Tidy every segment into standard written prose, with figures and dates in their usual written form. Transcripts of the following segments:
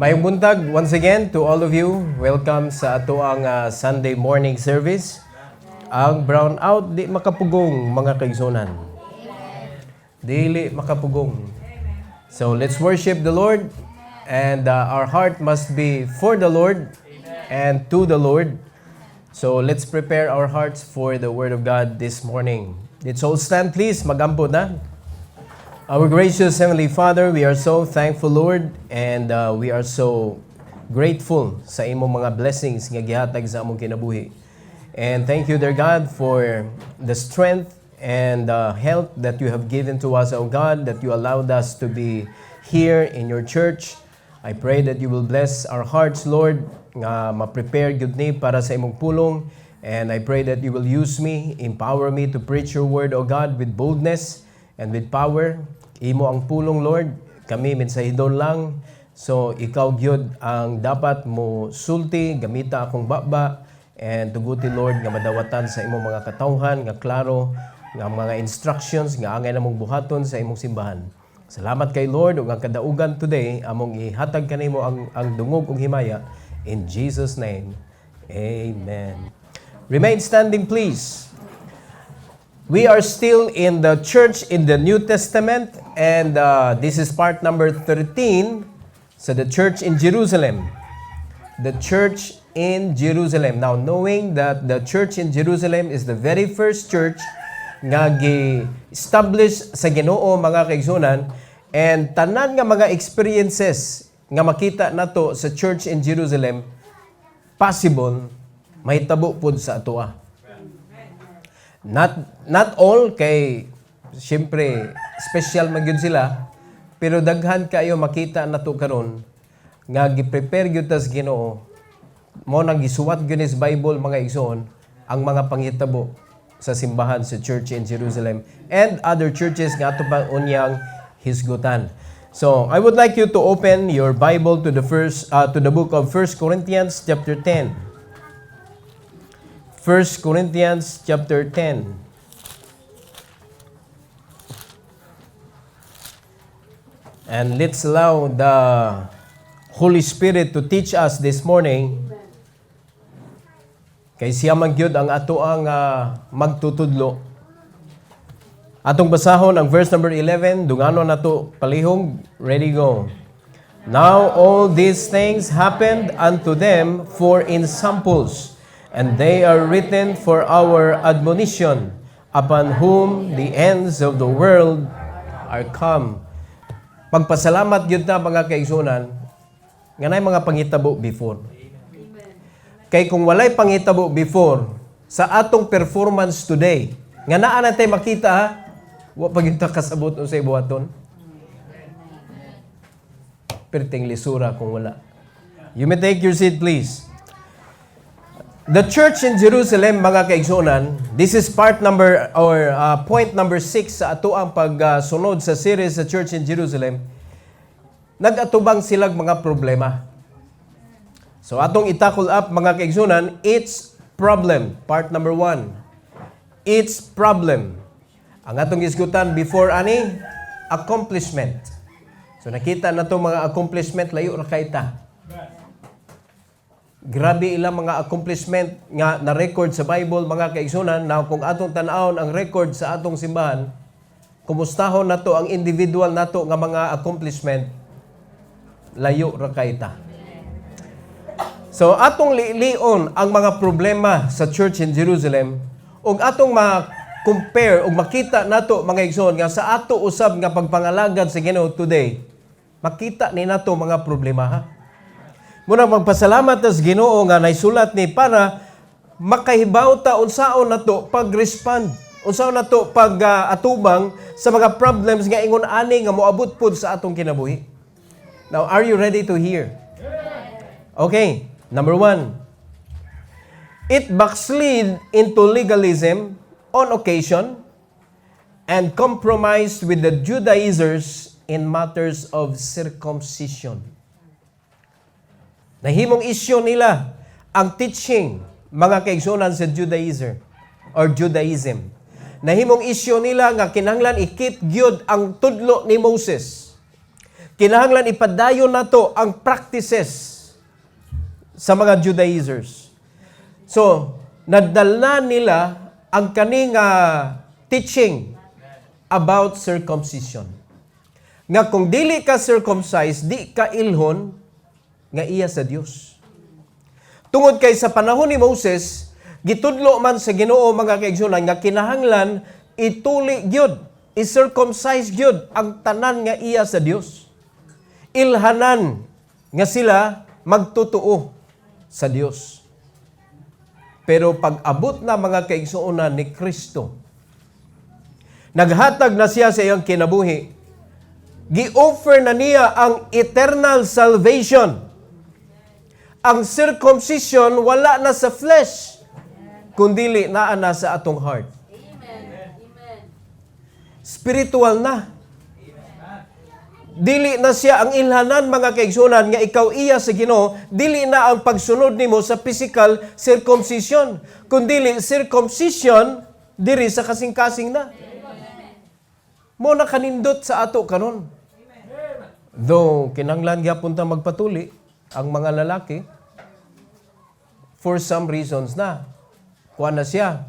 Mayong buntag once again to all of you. Welcome sa ato ang Sunday morning service. Ang brownout di makapugong mga kaigsunan. Dili makapugong. So let's worship the Lord and our heart must be for the Lord and to the Lord. So let's prepare our hearts for the Word of God this morning. Let's all stand please, mag-ampod na. Our gracious Heavenly Father, we are so thankful, Lord, and we are so grateful sa imong mga blessings nga gihatag sa among kinabuhi. And thank you, dear God, for the strength and health that you have given to us, O God, that you allowed us to be here in your church. I pray that you will bless our hearts, Lord, nga ma-prepare good ni para sa imong pulong. And I pray that you will use me, empower me to preach your word, O God, with boldness and with power. Imo ang pulong, Lord. Kami mensahidon lang. So, ikaw gyud ang dapat mo sulti, gamita akong baba, and tuguti, Lord, nga madawatan sa imong mga katawhan, nga klaro, nga mga instructions, nga angay namong buhaton sa imong simbahan. Salamat kay Lord, ug ang kadaugan today, among ihatag kanimo ang dungog ug himaya. In Jesus' name, Amen. Remain standing, please. We are still in the church in the New Testament, and this is part number 13. So the church in Jerusalem. The church in Jerusalem. Now, knowing that the church in Jerusalem is the very first church nga gi-establish sa Ginoo mga kaigsunan, and tanan nga mga experiences nga makita nato sa church in Jerusalem, possible mahitabo pud sa atoa. Not all, kay siyempre special magyud sila, pero daghan kayo makita nato karon nga gi-prepare gyud tas Ginoo mo nang gisuwat gyud sa Bible mga igsoon ang mga panghitabo sa simbahan sa church in Jerusalem and other churches nga ato pa unyang hisgutan. So I would like you to open your Bible to the book of 1 Corinthians chapter 10. 1 Corinthians chapter 10. And let's allow the Holy Spirit to teach us this morning. Kay siya magyud ang ato ang magtutudlo. Atong basahon ang verse number 11, dunganon nato palihog, ready go. Now all these things happened unto them for in samples, and they are written for our admonition, upon whom the ends of the world are come. Pagpasalamat gyud ta mga kaigsunan, nga nay mga pangitabo before. Kay kung walay pangitabo before sa atong performance today, nga naa natay makita ha, wa pa gyud ta kasabot unsay buhaton. Perting lisura kung wala. You may take your seat please. The church in Jerusalem, mga kaigsunan, this is point number 6 sa ato ang pagsunod sa series sa church in Jerusalem. Nag-atubang silang mga problema. So atong itakol up, mga kaigsunan, its problem. Part number 1. Its problem. Ang atong isgutan before ani, accomplishment. So nakita na itong mga accomplishment, layo na kaita. Grabe ilang mga accomplishment nga na-record sa Bible, mga kaigsunan. Now, kung atong tanawon ang record sa atong simbahan, kumustahon nato ang individual nato nga mga accomplishment, layo ra kaita. So, atong lion ang mga problema sa church in Jerusalem, ug atong ma-compare ug makita nato mga igsoon nga sa ato usab nga pagpangalagad sa Ginoo today, makita ni nato mga problema ha. Muna magpasalamat sa Ginoo nga naisulat ni para makahibaw ta unsaon nato pag-respond, unsaon nato pag-atubang sa mga problems nga ingon ani nga moabot pud sa atong kinabuhi. Now, are you ready to hear? Okay, number 1. It backslid into legalism on occasion and compromised with the Judaizers in matters of circumcision. Nahimong isyu nila ang teaching, mga kaigsunan sa Judaism or Judaism. Nahimong isyu nila nga kinahanglan i-keep gyud ang tudlo ni Moses. Kinahanglan ipadayon nato ang practices sa mga Judaizers. So, nadala nila ang kaning teaching about circumcision. Nga kung dili ka circumcised, di ka ilhon nga iya sa Dios. Tungod kay sa panahon ni Moses, gitudlo man sa Ginoo mga kaigsunan nga kinahanglan ituli gyud, i-circumcise gyud ang tanan nga iya sa Dios. Ilhanan nga sila magtutuo sa Dios. Pero pag abot na mga kaigsuonan ni Kristo, naghatag na siya sa iyang kinabuhi, gi-offer na niya ang eternal salvation. Ang circumcision wala na sa flesh, kundili naa na sa atong heart. Spiritual na. Dili na siya ang ilhanan mga kaigsunan nga ikaw iya sa Ginoo, dili na ang pagsunod nimo sa physical circumcision, kundi circumcision diri sa kasing-kasing na. Mo na kanindot sa ato karon. Though kinahanglan gyapon ta magpatuli ang mga lalaki for some reasons na. Kuha na siya,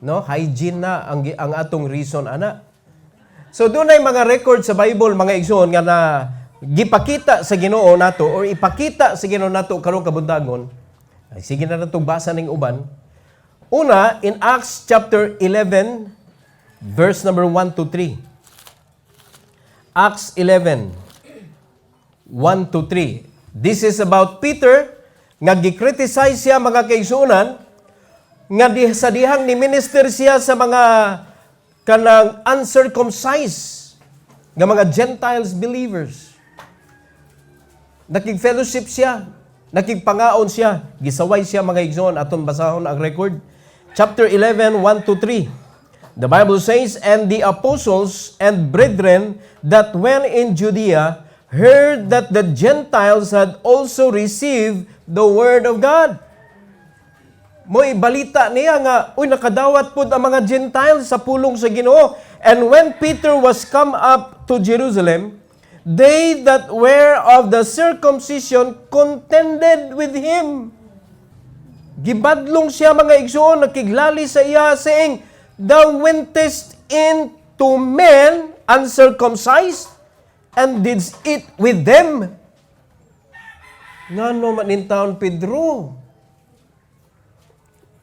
no? Hygiene na ang atong reason ana. So doon ay mga record sa Bible, mga igsoon, nga na gipakita sa Ginoo nato or ipakita sa Ginoo nato karong kabundagon. Ay, sige na natong basa ning uban. Una, in Acts chapter 11, verse number 1 to 3. Acts 11, 1 to 3. This is about Peter, nga gi-criticize siya mga kaigsuonan, nga sa dihang ni minister siya sa mga kanang uncircumcised nga mga Gentiles believers. Nakig-fellowship siya, nakigpangaon siya, gisaway siya mga igsoon. Aton basahon ang record. Chapter 11, 1 to 3. The Bible says, "And the apostles and brethren that went in Judea heard that the Gentiles had also received the word of God." Mo'y balita niya nga, nakadawat po ang mga Gentiles sa pulong sa Ginoo. And when Peter was come up to Jerusalem, they that were of the circumcision contended with him. Gibadlong siya mga igsoon, nakiglali sa iya, saying, "Thou wentest in to men uncircumcised, and didst eat with them." Ngano man in town Pedro?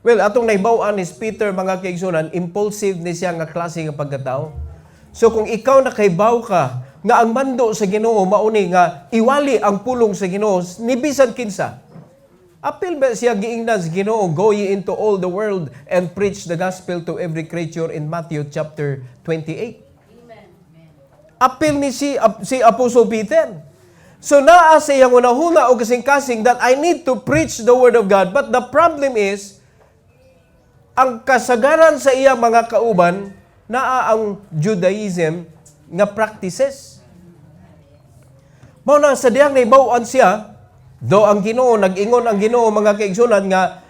Well, atong naibaw-an is Peter, mga kaigsunan, impulsive ni siya nga klase nga pagkatao. So kung ikaw nakaibaw ka, nga ang mando sa Ginoo mauni nga iwali ang pulong sa Ginoo, ni bisan kinsa. Apil ba siya giingnan sa Ginoo, "Go ye into all the world and preach the gospel to every creature" in Matthew chapter 28. Amen. Apil ni si Apostle Peter. So naa sa iyang unahuna o kasing-kasing that I need to preach the word of God. But the problem is, ang kasagaran sa iyang mga kauban, naa ang Judaism nga practices. Mao na sa diyang naibaw-an siya, do ang Ginoo, nag-ingon ang Ginoo mga kaigsunan nga,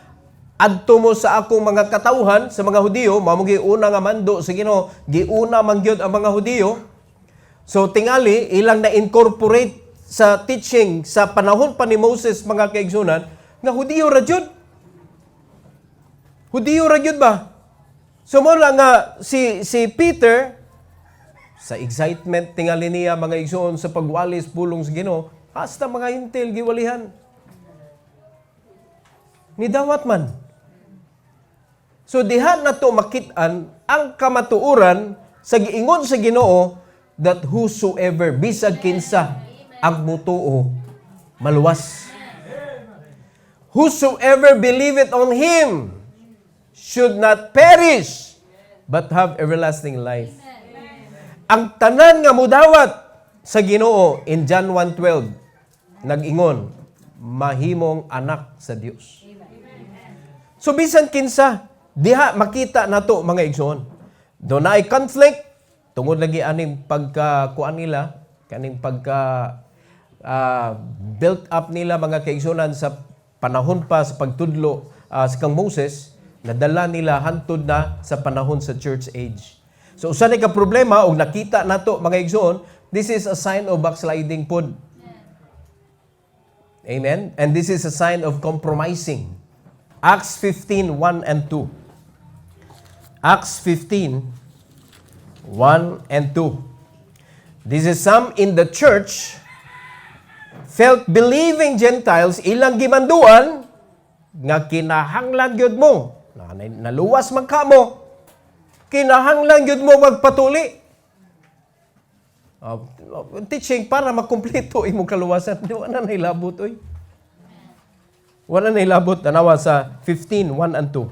"Adto mo sa akong mga katawhan sa mga Hudiyo," mao giuna nga mando sa Ginoo, giuna man gyud ang mga Hudiyo. So tingali ilang na-incorporate sa teaching sa panahon pa ni Moses mga kaigsunan, nga Hudiyo ra jud. Hudiyo ra gyud ba? So mo lang nga si Peter sa excitement tingali niya mga igsoon sa pagwalis pulong sa Ginoo, hasta mga hintil giwalihan. Nidawat man. So diha nato makit-an ang kamatuoran sa giingon sa Ginoo that whosoever bisag kinsa ang mutuo maluwas. Whosoever believeth on him should not perish, but have everlasting life. Ang tanan nga mudawat sa Ginoo in John 1:12, nag-ingon, mahimong anak sa Dios. So bisan kinsa, diha makita nato mga igsoon. Doon na ay conflict, tungod lagi aning pagkakuan nila, kaning built up nila mga kaigsunan sa panahon pa sa pagtudlo sa kang Moses, nadala nila hantod na sa panahon sa church age. So usa ni ka problema og nakita nato mga igsoon, This is a sign of backsliding pod. Amen? And this is a sign of compromising. Acts 15:1 and 2. Acts 15:1 and 2. This is some in the church felt believing Gentiles ilang gimanduan nga kinahanglan gyud mo. Naluwas man ka mo. Kinahanglan gyud mo magpatuli. Teaching para makumpleto imong kaluwasan. Wala na ilabot, oy. Wala na ilabot. Tanawa sa 15:1 and 2.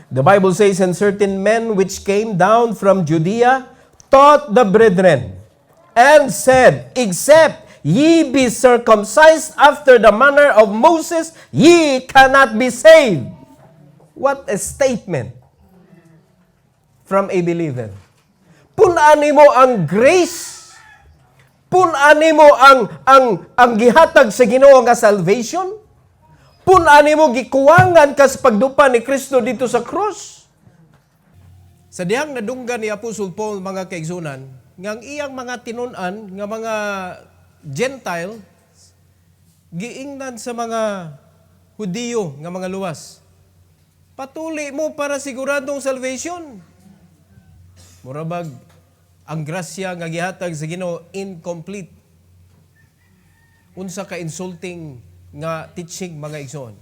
The Bible says, and certain men which came down from Judea taught the brethren, and said, except ye be circumcised after the manner of Moses, ye cannot be saved. What a statement from a believer. Punani mo ang grace. Punani mo ang gihatag sa Ginoo nga salvation. Punani mo gikuwangan ka sa pagdupa ni Kristo dito sa cross. Sa dihang nadunggan ni Apostol Paul, mga kaigsunan, nga ang iyang mga tinunan, nga mga Gentile, giingnan sa mga Hudiyo, nga mga luwas. Patuli mo para siguradong salvation. Murabag, ang grasya nga gihatag sa Ginoo incomplete. Unsa ka insulting nga teaching, mga igsoon.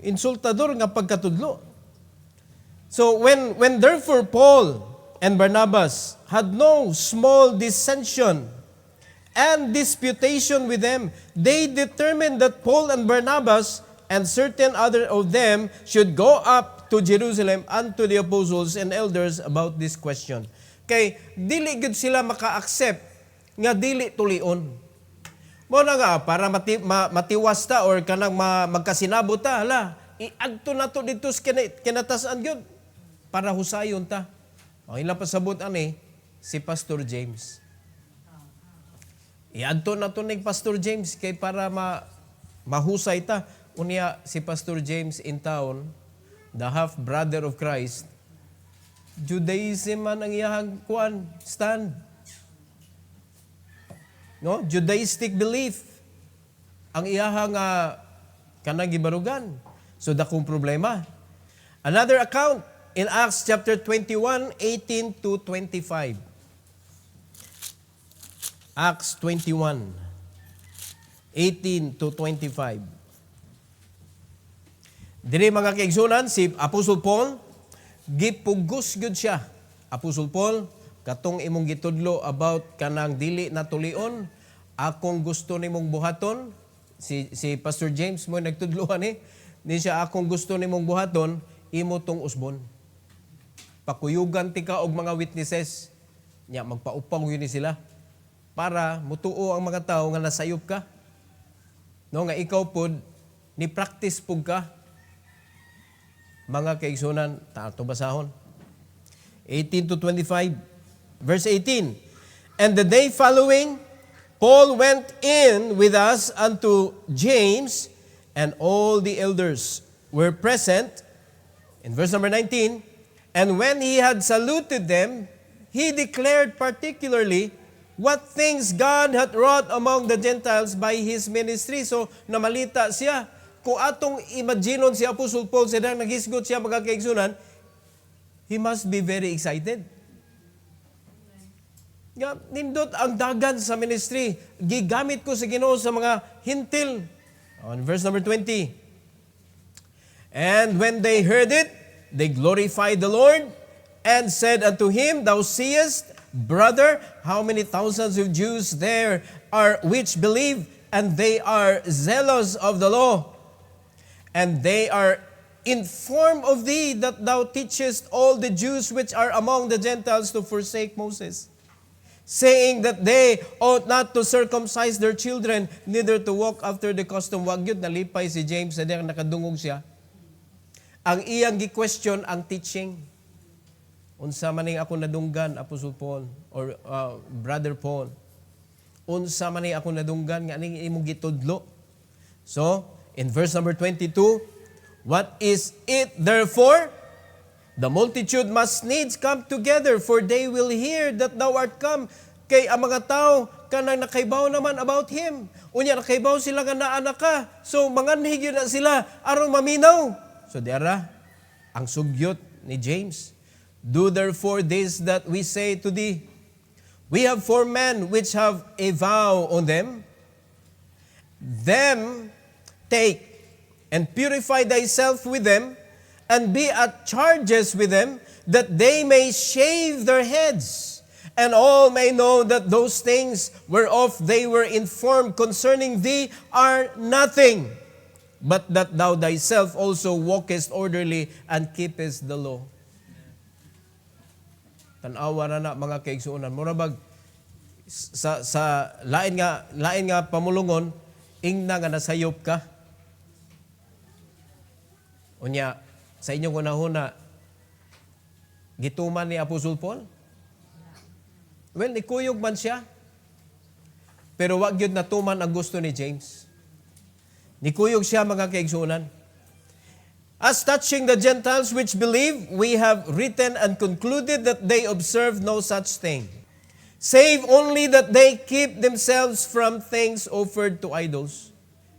Insultador nga pagkatudlo. So when therefore Paul and Barnabas had no small dissension and disputation with them, they determined that Paul and Barnabas and certain other of them should go up to Jerusalem unto the apostles and elders about this question. Kay dili gud sila maka-accept nga dili tulion. Mo na nga para matiwas ta or kanang magkasinabot ta, hala, iadto nato dito sa kinatasan gyud para husayon ta. Ang ilang pasabot ani si Pastor James. Iadto nato ning Pastor James kay para mahusay ta. Unya si Pastor James in town, the half brother of Christ, Judaism man ang iyang stand. No? Judaistic belief ang iyang kanang gibarugan. So dakong problema. Another account in Acts chapter 21:18 to 25. Acts 21:18 to 25. Diri mga kaigsunan, si Apostle Paul gipugos gud siya. Apostle Paul, katong imong gitudlo about kanang dili na tulion, akong gusto nimong buhaton, si Pastor James mo nagtudlohan ni siya, akong gusto nimong buhaton, imo tong usbon. Pakuyugan ti ka og mga witnesses, nya magpaupang yun sila para mutuo ang mga tao nga nasayop ka. No, nga ikaw pod ni practice pug ka. Mga kaigsunan, tato basahon. 18 to 25. Verse 18. And the day following, Paul went in with us unto James, and all the elders were present. In verse number 19, and when he had saluted them, he declared particularly what things God hath wrought among the Gentiles by his ministry. So, namalita siya. Kung atong imaginon si Apostle Paul, siya naghisgot siya mga kaigsunan, he must be very excited. Nindot ang dagan sa ministry. Gigamit ko sa Ginoo sa mga hintil. On verse number 20. And when they heard it, they glorified the Lord and said unto him, Thou seest, brother, how many thousands of Jews there are which believe, and they are zealous of the law. And they are informed of thee that thou teachest all the Jews which are among the Gentiles to forsake Moses, saying that they ought not to circumcise their children, neither to walk after the custom. Wag yun, nalipay si James, sa diyang nakadungog siya. Ang iyang gi-question ang teaching. Unsa maning ako nadunggan, Apostle Paul, or Brother Paul. Unsa maning ako nadunggan, nga aning imong gitudlo. So, in verse number 22, what is it therefore? The multitude must needs come together, for they will hear that thou art come. Kay ang mga tao, kanang nakaibaw naman about Him. Unya, nakaibaw sila nga naanak ka. So, manganhig yun na sila, aron maminaw. So, diara, ang sugyot ni James, do therefore this that we say to thee, we have 4 men which have a vow on them. Them take and purify thyself with them, and be at charges with them, that they may shave their heads, and all may know that those things whereof they were informed concerning thee are nothing, but that thou thyself also walkest orderly and keepest the law. Tanawa na mga kaigsuonan. Murabag sa lain nga pamulungon, ingna nga nasayop ka. Unya, sa inyong unahuna, gituman ni Apostol Paul? Well, nikuyog man siya. Pero wag yun natuman ang gusto ni James. Nikuyog siya mga kaigsuonan. As touching the Gentiles which believe, we have written and concluded that they observe no such thing, save only that they keep themselves from things offered to idols,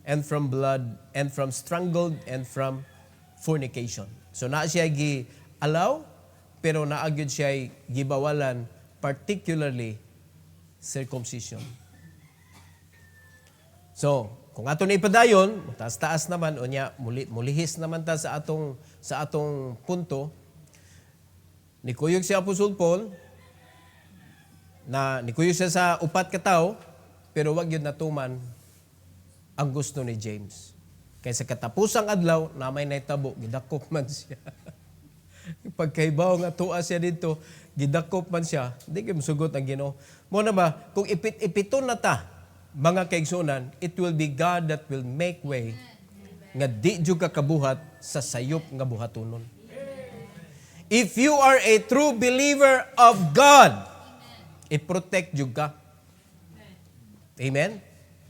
and from blood, and from strangled, and from fornication. So na siya gi-allow, pero naagyod siya gibawalan, particularly circumcision. So, kung ato na ipadayon, taas-taas naman, o niya, mulihis naman ta sa atong punto, nikuyog si Apostol Paul, na nikuyog siya sa upat ka tao, pero wag yun natuman ang gusto ni James. Kaya sa katapusang adlaw, na may naitabo, gidakop man siya. Pagkaibaw nga tuwa siya dito, gidakop man siya, hindi kayo masugot ang Ginoo. Muna ba, kung ipiton na ta, mga kaigsunan, it will be God that will make way nga di jud ka kabuhat sa sayop nga buhatonon. If you are a true believer of God, i-protect jud ka. Amen?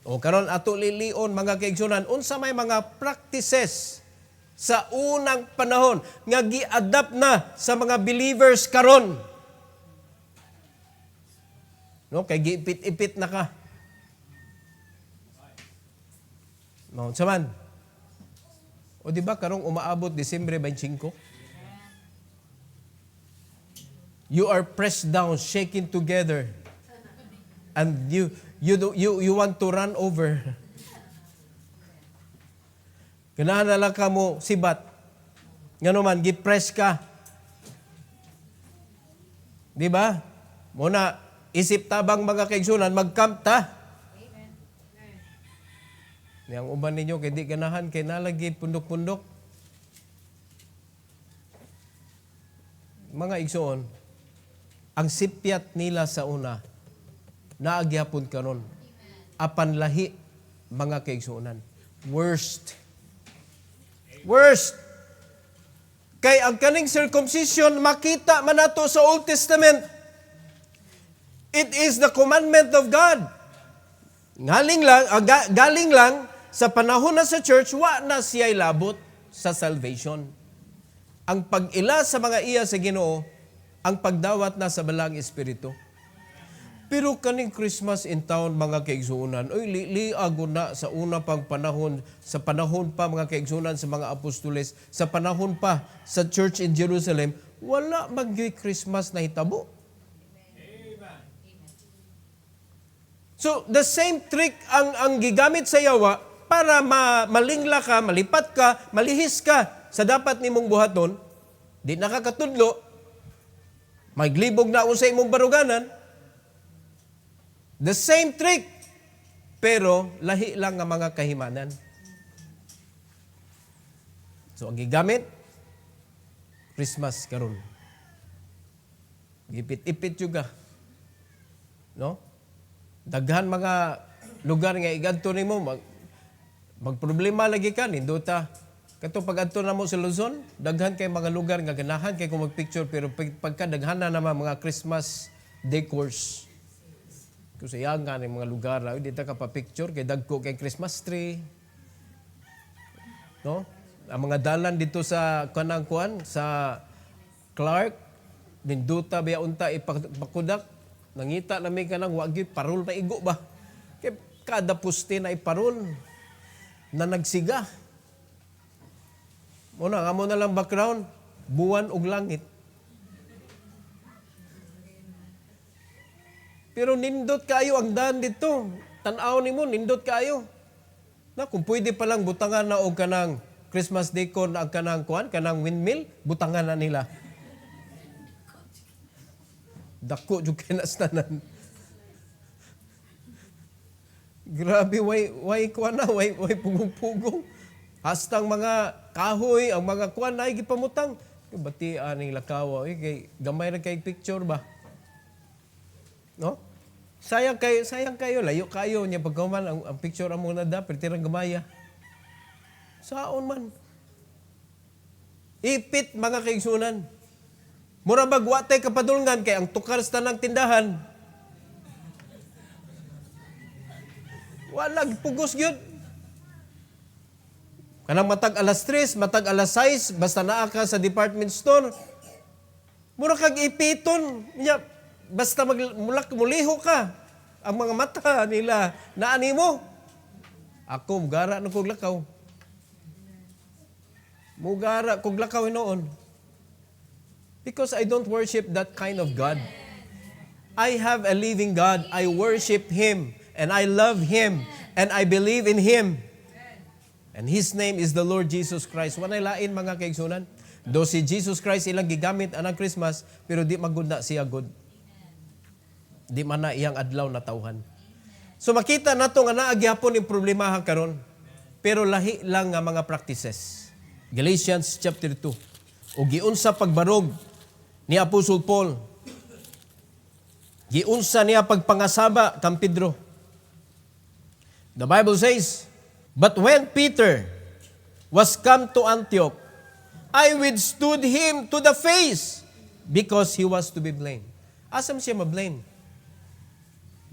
O karon ato lilion mga kaigsunan, unsa may mga practices sa unang panahon nga gi-adapt na sa mga believers karon. No, kay giipit-ipit na ka. No, saman. O di ba karong umaabot Disyembre 25? You are pressed down, shaken together, and you want to run over. Ganahan na lang ka mo sibat. Ngano man, gipress ka. Di ba? Muna, isip tabang mga kaigsunan, mag-camp ta. Yang uban ninyo, kay di ganahan, kay nalagi pundok-pundok. Mga igsoon, ang sipyat nila sa una, naagyapon karon, apan lahi, mga kaigsuonan. Worst. Kay ang kaning circumcision, makita man nato sa Old Testament. It is the commandment of God. Galing lang sa panahon na sa church, wa na siya'y labot sa salvation. Ang pag-ila sa mga iya sa Ginoo, ang pagdawat na sa balang espiritu. Pero kaning Christmas in town, mga kaigsuunan, oy, liago na sa una pang panahon, sa panahon pa mga kaigsuunan sa mga apostoles, sa panahon pa sa church in Jerusalem, wala mag-Christmas na hitabo. So, the same trick ang gigamit sa yawa para malingla ka, malipat ka, malihis ka sa dapat nimong buhaton, di nakakatudlo, maglibog na sa imong baruganan, the same trick, pero lahi lang ang mga kahimanan. So, ang gigamit, Christmas karon. Gipit-ipit juga. No? Daghan mga lugar nga igadto nimo, magproblema lagi ka, nindota. Kato pag adto na mo sa Luzon, daghan kay mga lugar nga ganahan kay kung magpicture, pero pagka daghan na naman mga Christmas decors. Kasi yan nga ng mga lugar, dito ka pa-picture, kay dagko kay Christmas tree. No? Ang mga dalan dito sa sa Clark, ninduta biya unta ipakudak, Nangita namin ka ng wagi, parol na igo ba? Kaya kada puste na iparol na nagsiga. Muna, nga mo na lang background, buwan ug langit. Pero nindot kayo ang daan dito. Tanaw ni mo, nindot kayo. Na, kung pwede palang butangan na o kanang Christmas decor na ang kanang kuan, kanang windmill, butangan na nila. Dako jud kay nastanan. Grabe, way kuan na, way pugong-pugong. Hastang mga kahoy, ang mga kuan na gipamutang. Bati aning lakaw, kay gamay ra kay picture ba? No? Sayang kayo, layo kayo niya pagkaman ang picture amo na da, pertirang gamaya. Saon man. Ipit mga kaigsunan. Mura bagwatay kapadulngan kay ang tukar sa tanang tindahan. Walag pugos gyud. Kanang matag alas 3, matag alas 6, basta naa ka sa department store. Mura kag ipiton. Basta muliho ka. Ang mga mata nila, naani mo. Ako, mugara na kog lakaw. Mugara kog lakaw noon. Because I don't worship that kind of God. I have a living God. I worship Him. And I love Him. And I believe in Him. And His name is the Lord Jesus Christ. Wanay lain mga kaigsunan. Do si Jesus Christ ilang gigamit anang Christmas, pero di magud na siya good. Di man na iyang adlaw na tawhan. So makita nato nga naa gyapon yung problema karon. Pero lahi lang nga mga practices. Galatians chapter 2. O giunsa pagbarog ni Apostle Paul. Giunsa niya pagpangasaba kang Pedro. The Bible says, "But when Peter was come to Antioch, I withstood him to the face because he was to be blamed." Asam siya ma-blame?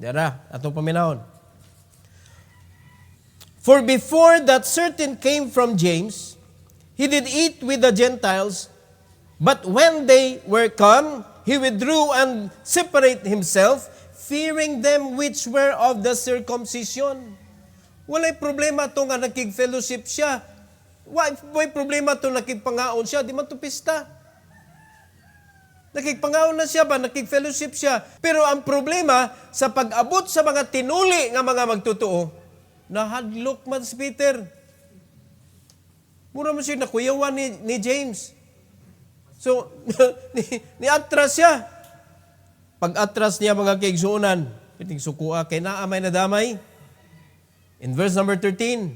Dara, atong paminahon. "For before that certain came from James, he did eat with the Gentiles, but when they were come, he withdrew and separated himself, fearing them which were of the circumcision." Walay problema to nga nakig-fellowship siya. Way problema to nakigpangaon siya. Di man to pista. Nakigpangaon na siya ba? Nakig-fellowship siya. Pero ang problema, sa pag-abot sa mga tinuli nga mga magtotoo, nahadlok man si Peter. Mura man siya nakuyawan ni James. So, ni-atras siya. Pag-atras niya mga kaigsuunan, piting sukua, kay naamay na damay. In verse number 13,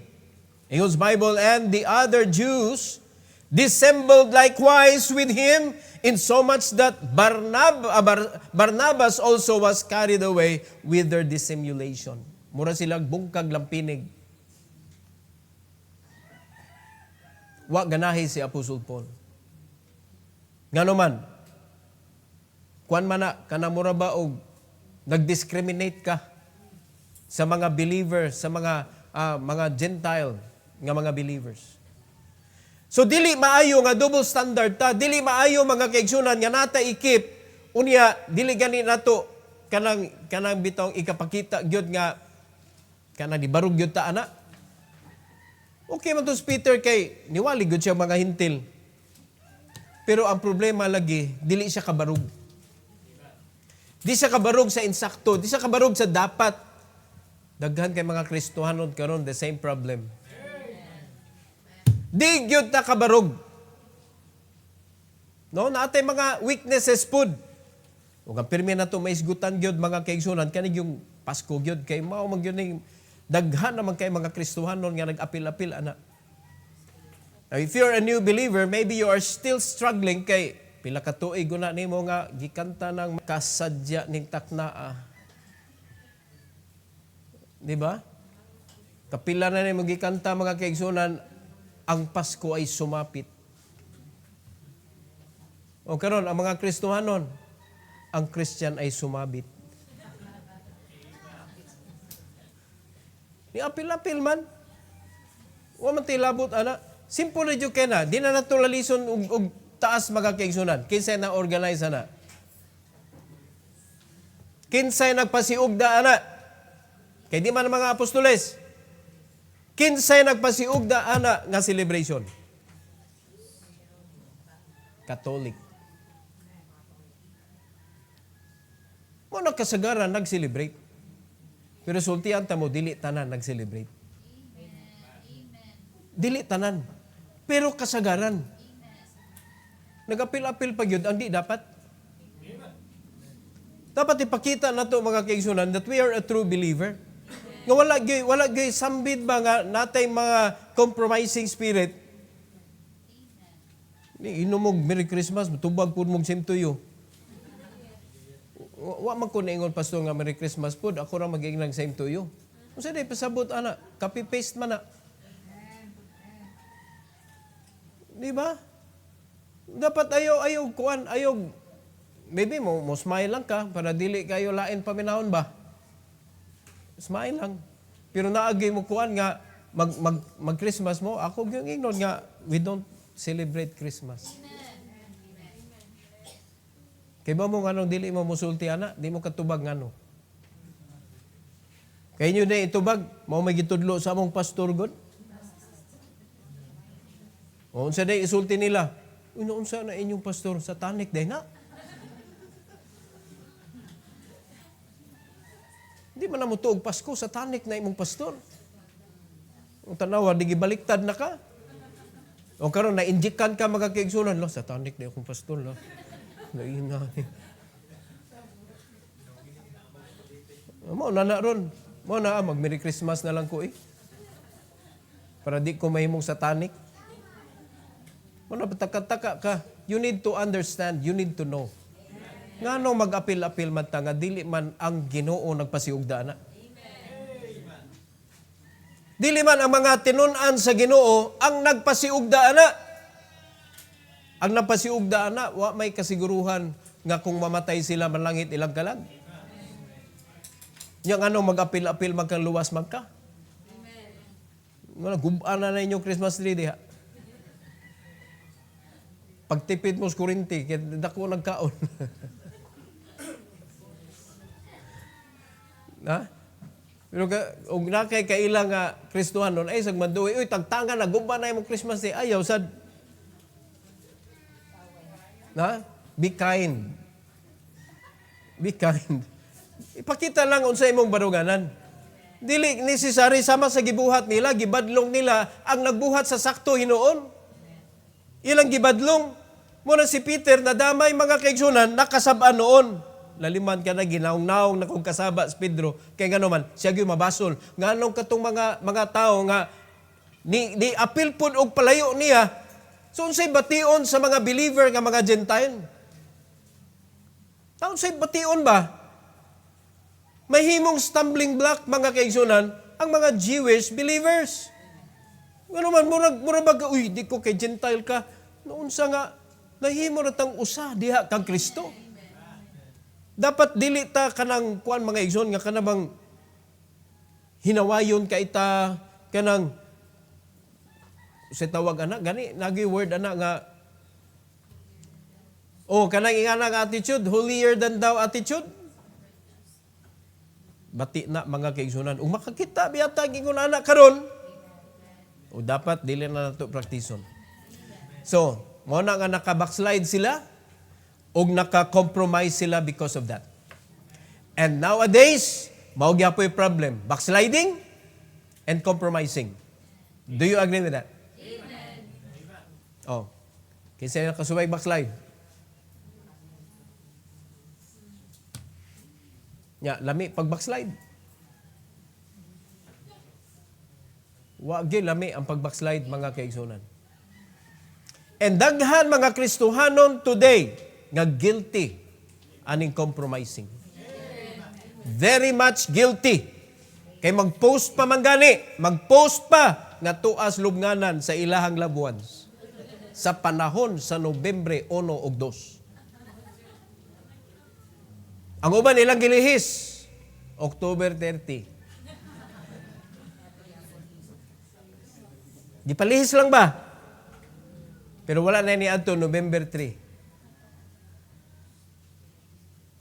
Ingos Bible, "And the other Jews dissembled likewise with him, in so much that Barnabas also was carried away with their dissimulation." Mura silang bungkag lampinig. Wa ganahi si Apostle Paul. Ngano man, kuan man na, kanamura ba og nag-discriminate ka sa mga believers, sa mga Gentile nga mga believers. So dili maayo nga double standard ta, dili maayo mga kaigsunan nga nata ikip unya dili gani nato kanang bitong ikapakita gyud nga kanang dibarog gyud ta ana. Okay man to Peter kay niwali gyud siya mga hintil. Pero ang problema lagi, dili siya kabarog. Di siya kabarog sa insakto, di siya kabarog sa dapat. Daghan kay mga Kristohanon karon the same problem. Di gyud ta kabarog. No, natay mga weaknesses pud. Ug ang pirmi na to maisgutan gyud mga kaigsunan kanig yung Pasko gyud kay mao man gyud ning daghan naman kay mga Kristohanon nga nag-apil-apil ana. Now, if you're a new believer, maybe you are still struggling kay pila ka tuig guna nimo nga gikanta ng kasadya ning taknaa. Di ba? Kapila na nimo gikanta mga kaigsunan, ang Pasko ay sumapit. O karon ang mga Kristohanon, ang Christian ay sumabit. Ni apil-apil man. Wa man tilabot ana. Simple na jud kay na, di na natulalisyon og taas mga kaigsunan. Kinsa na organize na. Kinsay nagpasiugda ana. Kay di man mga apostoles. Kinsay nagpasiugda ana nga celebration. Catholic. Mo nakasagaran nag-celebrate. Pero sultian ta mo dili tanan nag-celebrate. Dili tanan. Pero kasagaran. Nagapil-apil pa gyud ang di dapat. Dapat ipakita nato mga kaigsunan that we are a true believer. Nga wala gay sambit ba nga natay mga compromising spirit. Ni inumog Merry Christmas, tubag pud mong same to you. Wa man ko naingon pastor nga Merry Christmas pud, ako ra maging same to you. Unsa day pasabot ana? Copy paste man na. Di ba? Dapat ayaw kuan, maybe mo smile lang ka para dili kayo lain paminahon ba? Smile lang. Pero naagay mo kuan nga mag-Christmas mo, ako gyud ingnon nga we don't celebrate Christmas. Kay ba mo nganong dili mo musulti ana, di mo katubag ngano. Kay inyo na itubag, mao may gitudlo sa among pastor god. O unsa day isulti nila? Unsa na inyong pastor satanic day na? Di man na mo tuog Pasko, satanic na imong pastor. Ang tanawa, di gibaliktad na ka. O karon na-injikan ka magkakiigsunan, lo, satanic na akong pastor, lo. Naina. Mo na ron. Mo na, mag-Merry Christmas na lang ko eh. Para di ko mahimong satanic. Mo na, pataka-taka ka. You need to understand, you need to know. Nga no mag-apil-apil man ta, nga dili man ang Ginoo nagpasiugda na. Dili man ang mga tinun-an sa Ginoo ang nagpasiugda na. Ang nagpasiugda na, wa may kasiguruhan nga kung mamatay sila manlangit ilang kalag. Yang ano mag-apil-apil magkaluwas man ka. Gubaan na inyong Christmas tree diha. Pagtipid mo sa kurinti, kaya dako nagkaon. Ha? Pero og nakay kailang nga Kristohan nun, ay sag manduwi, uy, tagtangan na, guba na yung Christmas Day, ayaw, sad. Na? Be kind. Be kind. Ipakita lang unsa imong baruganan. Dili necessary sama sa gibuhat nila, gibadlong nila ang nagbuhat sa sakto hinuon. Ilang gibadlong. Muna si Peter na damay mga kaigsunan, nakasabaan noon. Laliman ka na, ginaong-naong na kung kasaba si Pedro. Kaya nga naman, siya yung mabasol. Nga nung katong mga tao nga, ni apil po og palayo niya, so unsay bation sa mga believer nga mga Gentile? Unsay bation ba? May himong stumbling block, mga kaigsunan, ang mga Jewish believers. Nga naman, murag uy, di ko kay Gentile ka. Noon sa nga, nahimo na tang usa, diha kang Kristo. Dapat dili ta kanang kuan mga igsoon nga kanabang hinawayon ka ita kanang sa tawag ana gani nagi word ana nga kanang ingana nga attitude, holier than thou attitude. Bati na mga kaigsunan. Ug makakita biyata gingon ana karon. O dapat dili na nato praktison. So, mo na nga naka-backslide sila og naka-compromise sila because of that. And nowadays, mao gyapon yung problem. Backsliding and compromising. Do you agree with that? Amen. Oh. Kinsa na nakasubay backslide? Nya, lami pag backslide. Wa gyud lami ang pag-backslide mga kaigsunan. And daghan mga Kristohanon today nga guilty aning compromising. Very much guilty. Kay mag-post pa man gani, mag-post pa nga tuas lubnganan sa ilahang loved ones sa panahon sa Nobyembre 1 ug 2. Ang uban ilang gilihis, October 30. Gipalihis lang ba? Pero wala na ni adto November 3.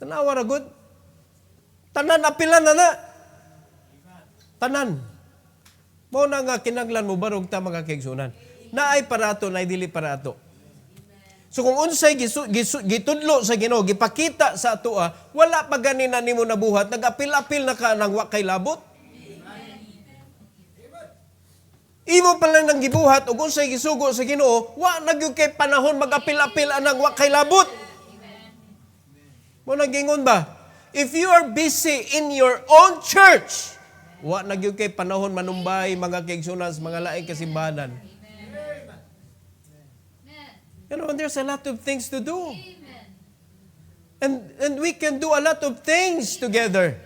Tanawa ra gud. Tanan apilan na. Tanan. Mao na nga kinanglan mo barog ta mga kaigsunan. Naay para ato, naay dili para ato. So kung unsay gitudlo sa Ginoo, gipakita sa ato, wala pa ganina nimo nabuhat, nag-apil-apil na ka nang wa kay labot. Imo pa lang nang gibuhat ug unsay gisugo sa Ginoo, wa nagyud kay panahon mag-apil-apil anang wa kay labot. Mo nagingon ba? If you are busy in your own church, wa nagyud kay panahon manumbay mga kaigsunan sa mga laing kasimbahan. You know, there's a lot of things to do. And we can do a lot of things together.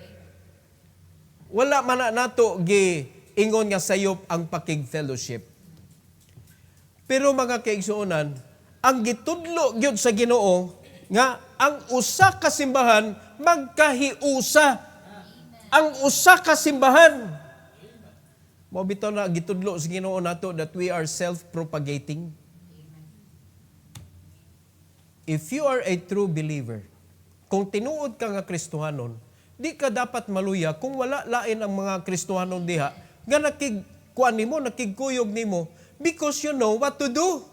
Wala man na nato giingon nga sayop ang pakig-fellowship. Pero mga kaigsuonan, ang gitudlo gyud sa Ginoo nga ang usa ka simbahan magkahiusa. Ang usa ka simbahan. Mo bitaw na gitudlo sa Ginoo nato that we are self-propagating. If you are a true believer, kung tinuod ka nga Kristohanon, di ka dapat maluya kung wala lain ang mga Kristohanon diha nga nakigkuan nimo, nakigkuyog nimo because you know what to do.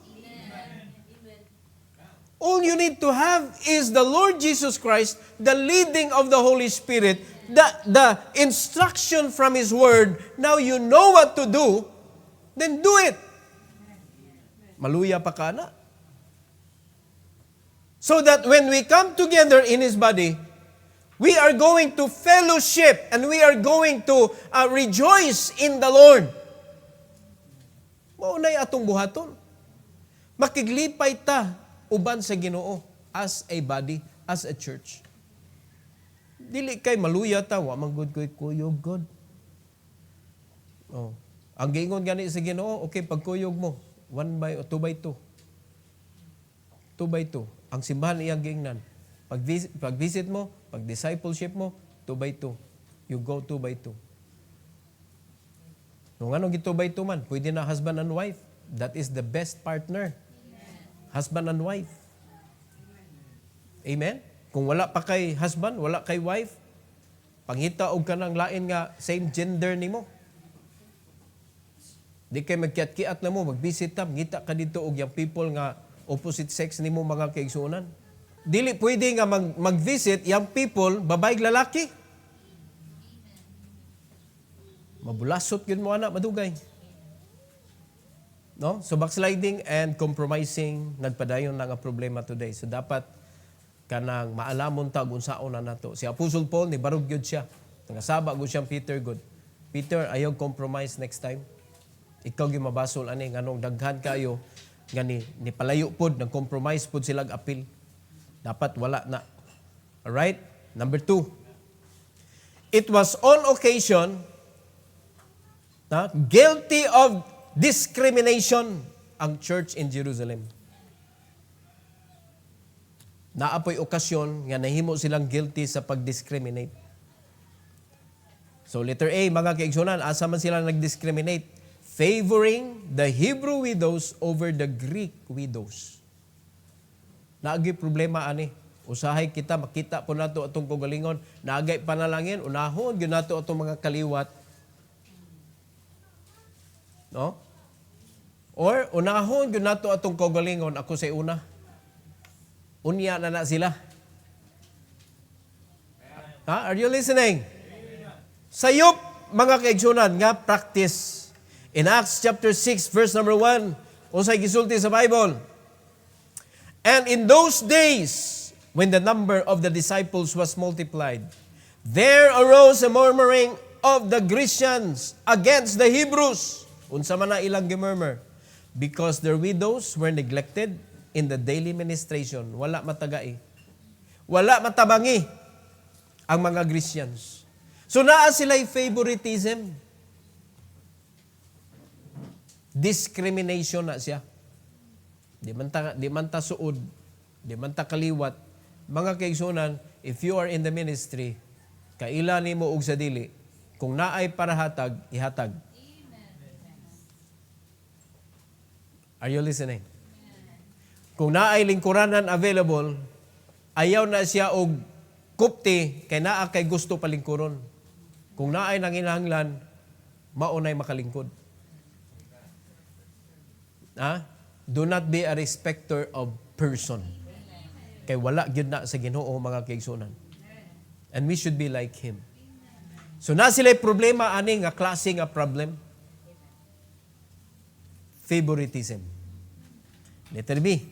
All you need to have is the Lord Jesus Christ, the leading of the Holy Spirit, the instruction from His Word. Now you know what to do, then do it. Maluya pa ka na. So that when we come together in His body, we are going to fellowship and we are going to rejoice in the Lord. Maunay atong buhaton. Makiglipay ta uban sa Ginoo as a body, as a church. Dili kay maluya ta, wa man gud koy kuyog god. Oh. Ang giingon gani sa Ginoo, okay, pagkuyog mo, 2 by 2. 2 by 2. Ang simbahan iyang giingnan. Pag-visit mo, pag-discipleship mo, 2 by 2. You go 2 by 2. Kung anong 2 by 2 man, pwede na husband and wife. That is the best partner. Husband and wife. Amen? Kung wala pa kay husband, wala kay wife, pangita og ka ng lain nga same gender nimo. Di kay magkiat-kiat na mo, mag-visit ta, ngita ka dito og yung people nga opposite sex nimo mga kaigsuonan. Dili pwede nga mag-visit young people, babae lalaki. Mabulasot yun mo anak, madugay. No? So backsliding and compromising nagpadayon na nga problema today. So dapat kanang maalamon ta kung saon na nato. Si Apostle Paul ni barog gyud siya. Nangasaba gud siyang Peter good. Peter, ayaw compromise next time. Ikaw gyud mabasol ani nganong daghan kayo nga ni palayo pod, nag-compromise pod silang apil. Dapat wala na. Alright? Number 2. It was on occasion guilty of discrimination ang church in Jerusalem. Naapoy okasyon nga nahimo silang guilty sa pag-discriminate. So letter A, mga kaigsunan, asa man sila nag-discriminate? Favoring the Hebrew widows over the Greek widows. Naagi problema ani. Usahay kita, makita po nato atong kagalingon. Naagay panalangin, unahon gyud nato atong mga kaliwat. No? Or unahon gyud nato atong kagalingon, ako sa una. Unya na sila. Are you listening? Sayop mga kaigsunan nga practice. In Acts chapter 6, verse number 1, unsay gisulti sa Bible. And in those days, when the number of the disciples was multiplied, there arose a murmuring of the Grecians against the Hebrews. Unsa man na ilang gimurmur? Because their widows were neglected in the daily ministration. Wala matagai. Wala matabangi ang mga Grecians. So naa sila'y favoritism. Discrimination na siya. Di man ta suod, di man ta kaliwat. Mga kaigsunan, if you are in the ministry, kaila nimo og sa dili, kung naay para hatag, ihatag. Are you listening? Kung naay lingkuranan available, ayaw na siya og kupti, kay naa kay gusto palingkuron. Kung naay nanginahanglan, maunay makalingkod. Do not be a respecter of person. Kay wala gyud na sa Ginoo mga kaigsunan. And we should be like Him. So na sila'y problema ani nga klase nga problem. Favoritism. Letter B.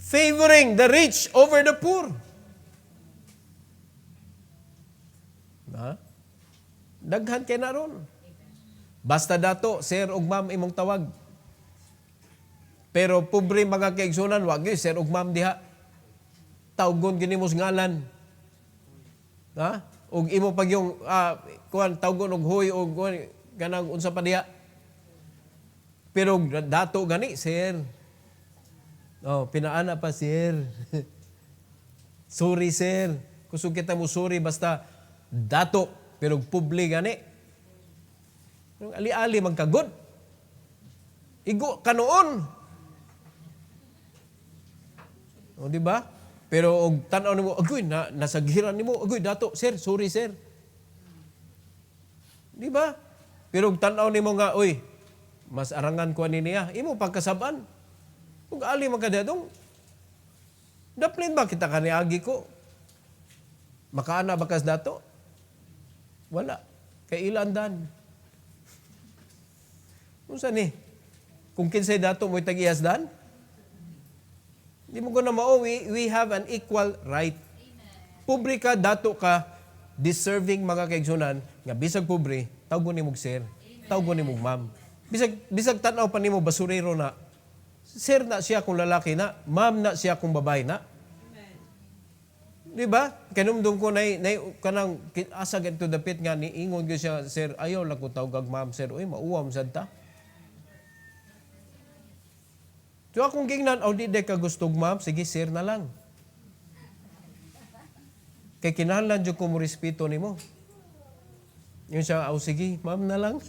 Favoring the rich over the poor. Daghan kay na ron. Basta dato, sir ug ma'am imong tawag. Pero pobre mga kaigsunan, wag gyud sir ug ma'am diha. Tawgon gini mo ngalan. Ug imo pag yung tawgon og huy og kanang unsa pa diha. Pero dato gani sir. Pinaana pa sir. Sorry sir. Kusog kita mo sorry basta dato pero publi gani. Ali-ali magkagod. Igo kanoon. Di ba? Pero og tan-aw nimo, agoy nasagiran nimo, agoy dato, sir, sorry sir. Di ba? Pero og tan-aw nimo nga, oy, mas arangan ko ani niya, imo pagkasaban. Ug ali man kadadong. Daplin ba kita kaniagi ko? Makaana bakas dato? Wala. Kay ilandan. Unsa ni? Kung kinsay dato mo'y tag-iasdan? Di mo ko na mao, we have an equal right. Pobre ka, dato ka, deserving mga kaigsunan, nga bisag pobre, tawgon ni mong sir, tawgon ni mong ma'am. Bisag tanaw pa ni mo basurero na, sir na siya kung lalaki na, ma'am na siya kung babae na. Di ba? Kanumdum ko na kanang asa ganito dapit nga ni ingon ko siya, sir, ayaw lang ko tawag ma'am, sir, uy, mauwam sad ta. So akong gingnan, di ka gustog ma'am, sige sir na lang. Kay kinahanglan jud ko mo respeto nimo. Yung siya, sige, ma'am na lang.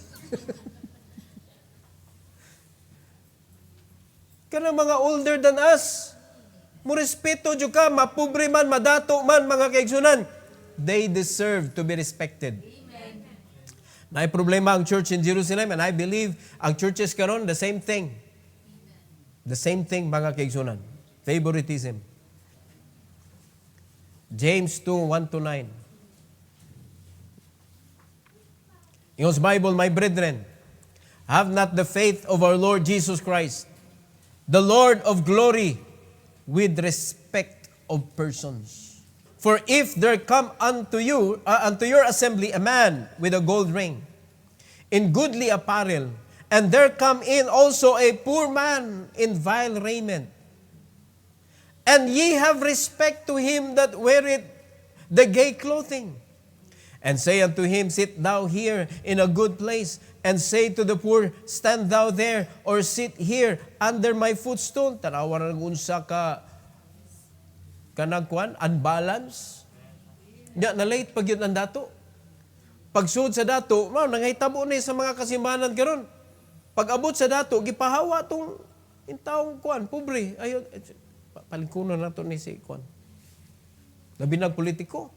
Kanang mga older than us, mo respeto jud ka, mapobre man, madato man, mga kaigsunan. They deserve to be respected. Naay problema ang church in Jerusalem, and I believe ang churches karon the same thing. The same thing, mga kaigsunan. Favoritism. James 2:1-9. Ingos Bible, my brethren, have not the faith of our Lord Jesus Christ, the Lord of glory, with respect of persons. For if there come unto your assembly a man with a gold ring, in goodly apparel, and there come in also a poor man in vile raiment, and ye have respect to him that weareth the gay clothing, and say unto him, sit thou here in a good place, and say to the poor, stand thou there, or sit here under my footstool. Tanawa ng unsa ka kanagkuan, unbalance. Nya na late pag yun ang dato. Pagsud sa dato, nangahitabo ni sa mga kasimbahan karon. Pag abot sa dato, gipahawa tong intaong kuan, pobre. Ayo, palingkunan na to ni si kuan. Labi ng politiko.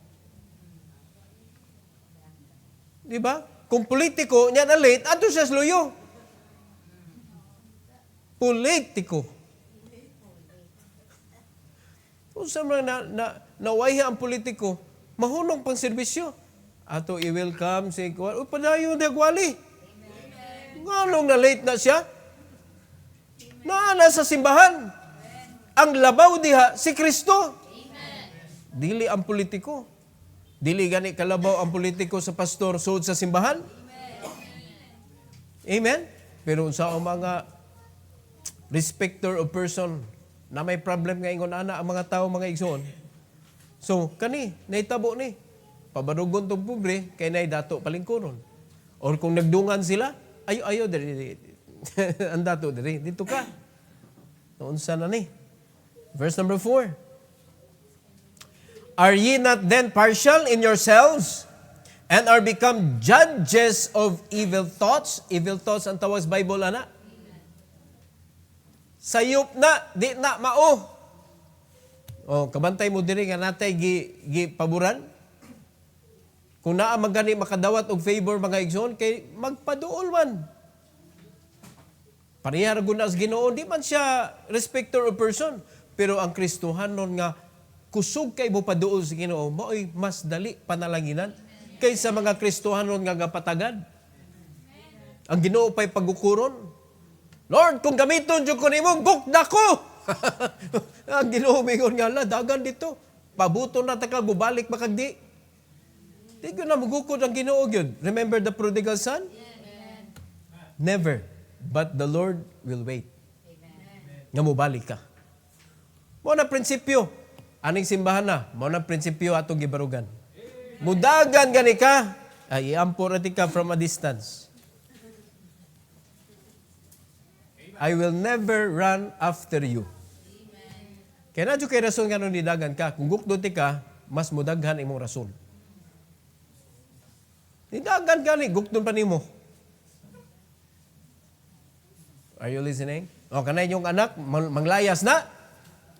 Di ba? Kung politiko, niya na late, ato siya sluyo. Politiko. Kung sa mga nawaiha ang politiko, mahunong pang serbisyo. Ato i-welcome si kuan. Padayon dagwali. Nganong na late na siya? Naana sa simbahan. Ang labaw diha si Kristo. Dili ang politiko. Dili gani kalabaw ang politiko sa pastor sud sa simbahan. Amen? Pero sa mga respecter of person na may problem nga ingon ana ang mga tao, mga igsoon. So kani naitabo ni pabarugon tong pobre kay nay dato palingkuron. Or kung nagdungan sila, ayo diri. Ang dato diri, dito ka. Unsa na ni? Verse number 4. Are ye not then partial in yourselves, and are become judges of evil thoughts? Evil thoughts ang tawag sa Bible, ana? Sayop na, di na mao. O, kabantay mo diri nga natay gi paboran. Kung naa magani makadawat og favor mga igsoon, kay magpaduol man. Parehar guna as Ginoo, di man siya respecter of person. Pero ang Kristohanon nga kusog kay mo paduol sa Ginoo, mao'y mas dali panalanginan kaysa mga Kristohanon nga gapatagad. Ang Ginoo pa'y pagukuron. Lord, kung gamiton jud ko nimo, gukda ko. Ang Ginoo mingon nga la, dagan dito. Pabuto na ta ka, bubalik makagdi. Di ko na magukod ang Ginoo gyud. Remember the prodigal son? Never. But the Lord will wait. Nga mubalik ka. Mo na prinsipyo. Aning simbahan na, mo na prinsipyo atong gibarugan. Mudagan gani ka, ay iampor ati ka from a distance. I will never run after you. Kaya na kay rason nga nung nidagan ka, kung gukdo ti ka, mas mudaghan imong rason. Nidagan ka ni, gukdon pa nimo. Are you listening? O, kanay yung anak, manglayas na.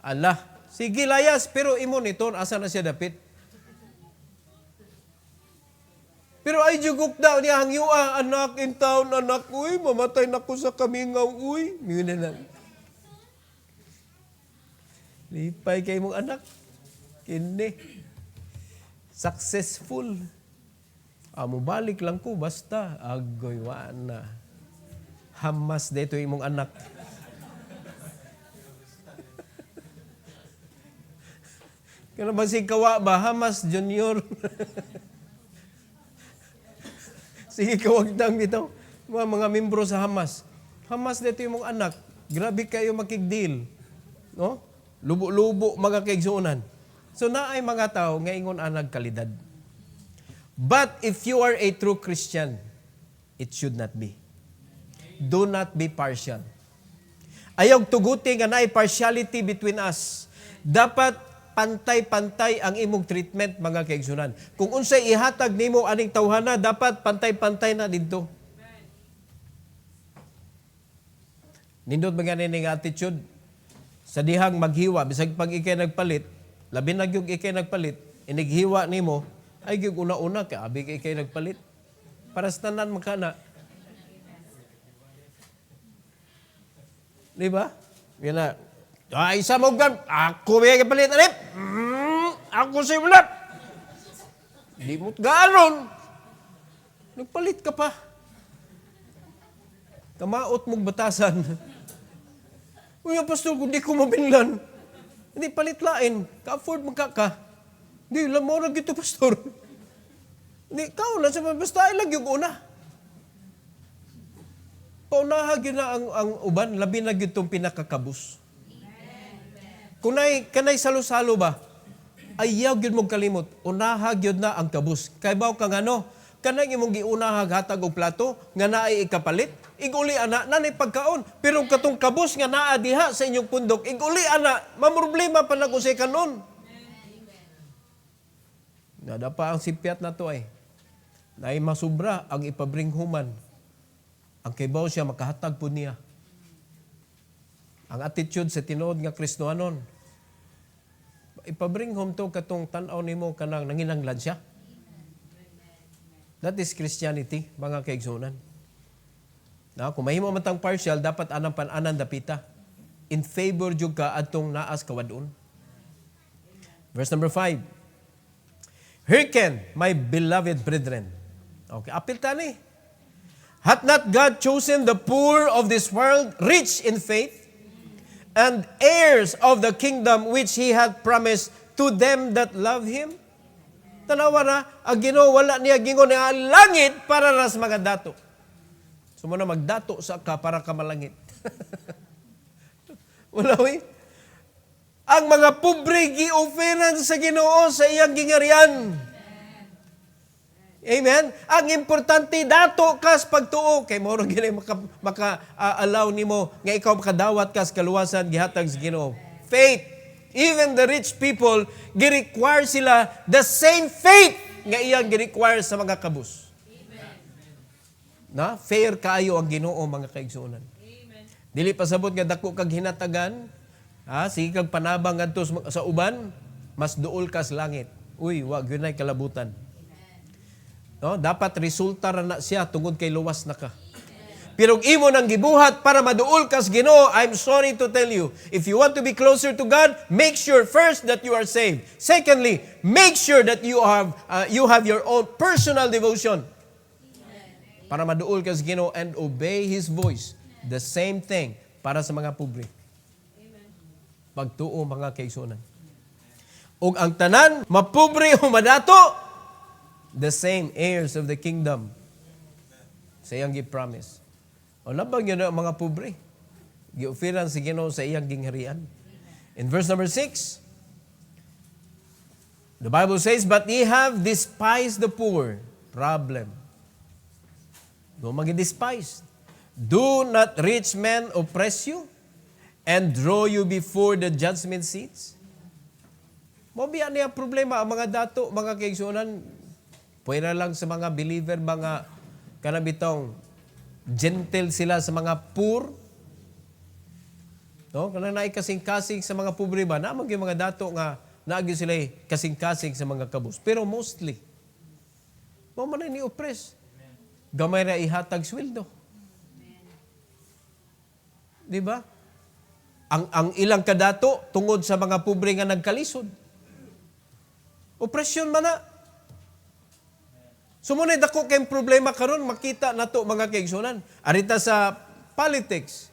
Allah, sige layas, pero imo nito, asa na siya dapit? Pero ay jugok daw niya hangyua, anak in town, anak, uy, mamatay na ko sa kamingaw, uy. Ngayon na lang. Lipay kay mong anak. Kini. Successful. Mubalik lang ko, basta. Agoy, na. Hamas dito imong anak. Kaya ba si Kawa ba? Hamas Junior. Sige, kawagdang dito. Mga membro sa Hamas. Hamas dito yung mga anak. Grabe kayo makigdeal. No? Lubo-lubo mga kaigsuunan. So naay mga tao nga ingon anag kalidad. But if you are a true Christian, it should not be. Do not be partial. Ayaw tuguti nga naay partiality between us. Dapat pantay-pantay ang imong treatment mga kaigsunan. Kung unsay ihatag nimo aning tawhana, dapat pantay-pantay na didto. Nindot mga ning attitude sa dihang maghiwa bisag pag ikay nagpalit, labi na gyud ikay nagpalit, inighiwa nimo ay gyud una-una ka abi ikay nagpalit. Para sa tanan makana. Di ba? Yan na. Ay, isa mo gan. Ako may kapalit, alip. Ako sa'yo ulat. Di mo't gaaron. Nagpalit ka pa. Kamaot mong batasan. Uy, pastor, kung di ko mabinlan. Hindi, palit lain. Ka-afford magkaka. Hindi, lamaw na gito, pastor. Hindi, ikaw na sa basta ay lang yung una. Paunahag yun na ang uban, labi na gitong pinakakabus. Kunay, kanay salo-salo ba? Ayaw yun mong kalimot. Unahag yun na ang kabus. Kay baw kang ano, kanay imong giunahag hatag og plato, nga naay ikapalit, iguli ana, nanay pagkaon. Pero katong kabus nga naa diha sa inyong pundok, iguli ana, mamroblema pa na kung sa kanon. Nada pa ang sipiat na to ay. Naay masubra ang ipabring human. Ang kaybaw siya makahatag po niya. Ang attitude sa tinuod nga Kristohanon, ipabring home to katong tanaw nimo kanang nanginanglan siya. That is Christianity, mga kaigsunan. Na, kung mahimo man tang partial, dapat anang pananan dapita. In favor jud ka adtong naas kawadon. Verse number 5. Hearken, my beloved brethren. Okay, apil tani. Hath not God chosen the poor of this world rich in faith, and heirs of the kingdom which He hath promised to them that love Him? Tanawa na, ang Ginoo wala niya gingon nga langit para ras mga dato. So mo na magdato sa ka para ka malangit. Wala wi. Ang mga pobre gi-oferan sa Ginoo sa iyang gingarian. Amen? Ang importante, dato kas pagtuo. Kay mo rin maka-allow nimo nga ikaw makadawat kas kaluwasan gihatag sa Ginoo. Faith. Even the rich people, gi-require sila the same faith nga iyang gi-require sa mga kabus. Na? Fair kaayo ang Ginoo, mga kaigsunan. Dili pasabot nga dako kag hinatagan, Sige kag panabang ngadto sa uban, mas duol ka sa langit. Uy, wa gyud nay kalabutan. No, dapat resulta ra na siya tungod kay luwas na ka. Pero imo nang gibuhat para maduol ka sa Ginoo, I'm sorry to tell you, if you want to be closer to God, make sure first that you are saved. Secondly, make sure that you have your own personal devotion. Para maduol ka sa Ginoo and obey His voice. The same thing para sa mga pobre. Pagtuo mga kaigsunan. Ug ang tanan, mapobre o madato, the same heirs of the kingdom. Sa iyang gi-promise. O labang yun ang mga pobre. Gi-ofiran si Ginoo sa iyang gingharian. In verse number 6, the Bible says, "But ye have despised the poor." Problem. No magi-despise. "Do not rich men oppress you and draw you before the judgment seats?" Mabiyan niya problema ang mga dato, mga kaigsunan. Pwera lang sa mga believer, mga kanabitong gentle sila sa mga poor. No? Kanang naay kasing-kasing sa mga pobre ba? Naman yung mga dato nga naagi sila kasing-kasing sa mga kabus. Pero mostly, mo man ni oppress. Gamay ra ihatag sweldo. Di ba? Ang ilang kadato tungod sa mga pobre nga nagkalisod. Opresyon man na. Sumunod ako kayong problema karon makita nato mga kaigsunan. Arita sa politics.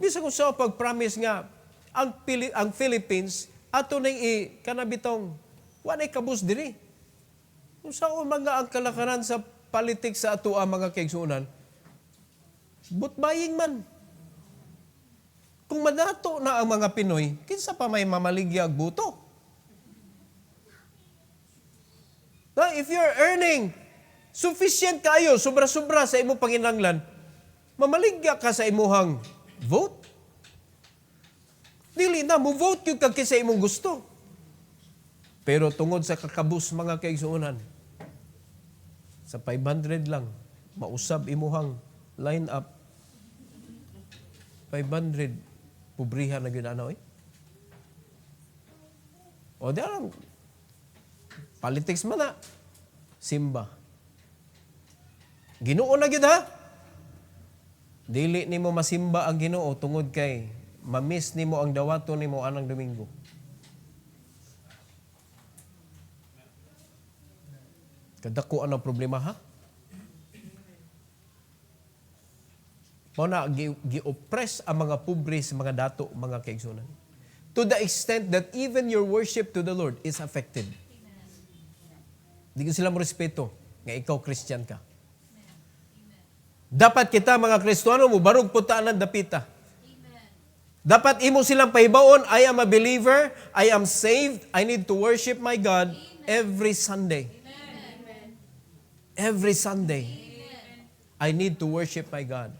Bisa ko sa pag-promise nga ang Philippines ato ning kanabitong wanay kabus diri. Kung saan mga ang kalakaran sa politics sa ato ang mga kaigsunan, butbaying man. Kung madato na ang mga Pinoy, kinsa pa may mamaligya og buto? Now, if you're earning sufficient kayo, sobra-sobra sa imong panginahanglan, mamaligya ka sa imuhang vote. Dili na, mo-vote yun kag sa imong gusto. Pero tungod sa kakabus mga kaigsuonan, sa 500 lang, mausab imuhang line up, 500, pubrihan na yun ano eh. O diyan, politics man na, simba. Ginoo na gyud ha. Dili nimo masimba ang Ginoo tungod kay mamiss nimo ang dawaton nimo anang Domingo. Kadako ang problema ha. Mao na gi-oppress ang mga pobre sa mga dato, mga kaigsunan. To the extent that even your worship to the Lord is affected. Di ko sila mo respeto nga ikaw Christian ka. Dapat kita mga Kristiyano mo barog putaan ng dapita. Dapat imo silang pahibaon, I am a believer, I am saved, I need to worship my God every Sunday. Every Sunday. I need to worship my God.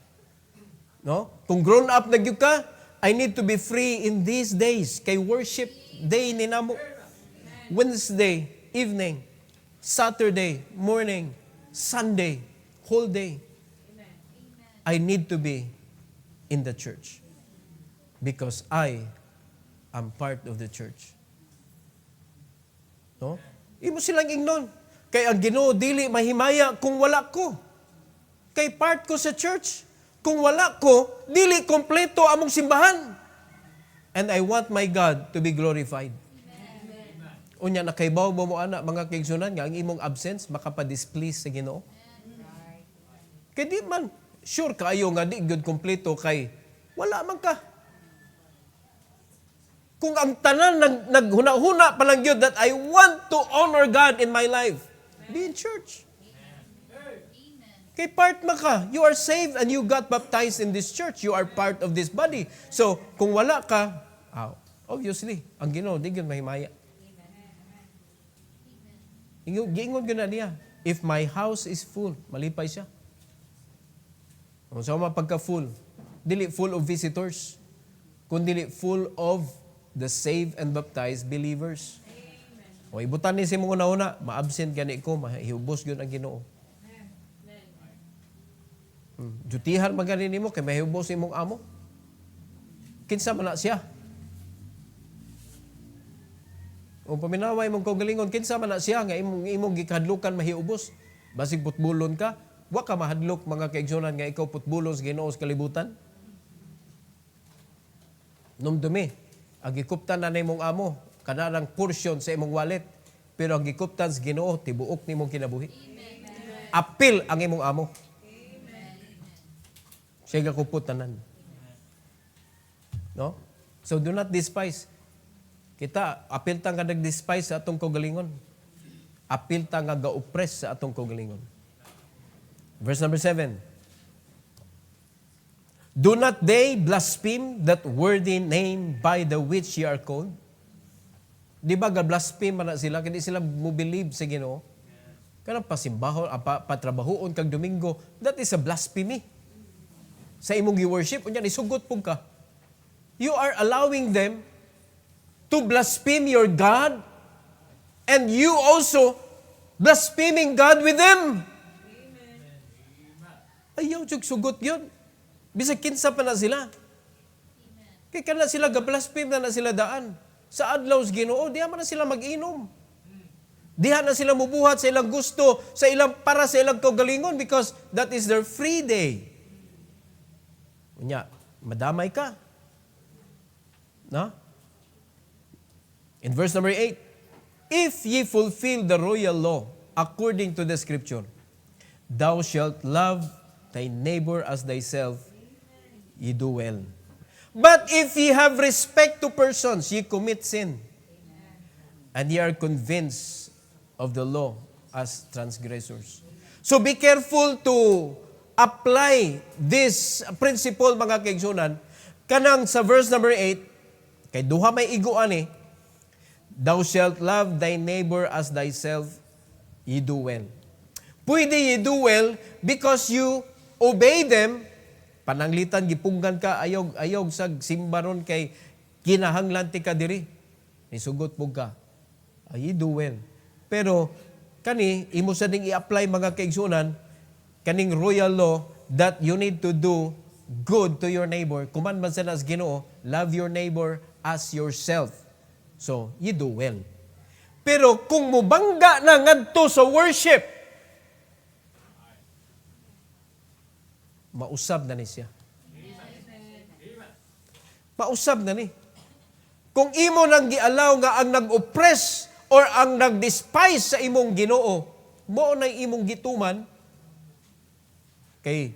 No? Kung grown up na gyud ka, I need to be free in these days kay worship day ni namo. Wednesday evening, Saturday morning, Sunday, whole day. I need to be in the church because I am part of the church. No? Imo silang ignon. Kay ang Ginoo dili mahimaya kung wala ko. Kay part ko sa church. Kung wala ko, dili kompleto among simbahan. And I want my God to be glorified. Unya nakaibaw mo ana mga kaigsunan nga ang imong absence makapa-displease sa Ginoo. Kay di man sure kaayo nga di gyud kompleto kay wala man ka. Kung ang tanan naghuna-huna pa lang gyud that I want to honor God in my life, be in church. Kay part man ka, you are saved and you got baptized in this church. You are part of this body. So kung wala ka, obviously ang Ginoo di gyud mahimaya. Giingon gyud na niya, if my house is full, malipay siya. Kung sa pagka-full, dili full of visitors, kundi full of the saved and baptized believers. O ibutan ni si mong una-una, ma-absent gani ko, mahihubos yun ang Ginoo. Dutihan magani nimo kay mahihubos imong amo. Kinsa man na siya? O paminaway mong kaugalingon, kinsa man na siya nga imong gikadlukan mahiubos. Basig putbulon ka, wa ka mahadlok mga kaigsunan nga ikaw putbulon sa Ginoo sa kalibutan. Numdumi, ang gikuptan na nimong amo, kanarang portion sa imong wallet, pero ang gikuptan sa Ginoo tibuok nimong kinabuhi. Apil ang imong amo. Siya gakupot tanan. No? So do not despise. Kita, apil ta nga nag-despise sa atong kaugalingon. Apil ta nga ga-oppress sa atong kaugalingon. Verse number 7. Do not they blaspheme that worthy name by the which ye are called? Di ba ga-blaspheme man na sila? Hindi sila mo-believe sa Ginoo. Kanang pasimbaho, patrabahoon kag Domingo, that is a blasphemy. Sa imong gi-worship, unya isugot pug ka. You are allowing them to blaspheme your God, and you also blaspheming God with them. Ayaw jud sugot yun. Bisag kinsa pa na sila. Kaya kana sila ga-blaspheme na sila daan. Sa adlaw sa Ginoo, diha man na sila mag-inom. Diha na sila mubuhat sa ilang gusto, sa ilang para sa ilang kaugalingon because that is their free day. Unya, madamay ka. No? In verse number 8, if ye fulfill the royal law according to the scripture, thou shalt love thy neighbor as thyself, ye do well. But if ye have respect to persons, ye commit sin, and ye are convinced of the law as transgressors. So be careful to apply this principle, mga kaigsunan, kanang sa verse number 8, kay duha may iguan eh, thou shalt love thy neighbor as thyself, ye do well. Pwede ye do well because you obey them, pananglitan, gipunggan ka, ayog sag simbaron kay kinahanglan ti ka diri. Nisugot po ka. Ye do well. Pero, kani, imo sa ding i-apply mga kaigsunan, kaning royal law that you need to do good to your neighbor. Kuman man sa nas Ginoo, love your neighbor as yourself. So, you do well. Pero kung mubangga na ngadto sa worship, mausab na ni siya. Mausab na ni. Kung imo nang gialaw nga ang nag-oppress or ang nag-despise sa imong Ginoo, mo na imong gituman, kay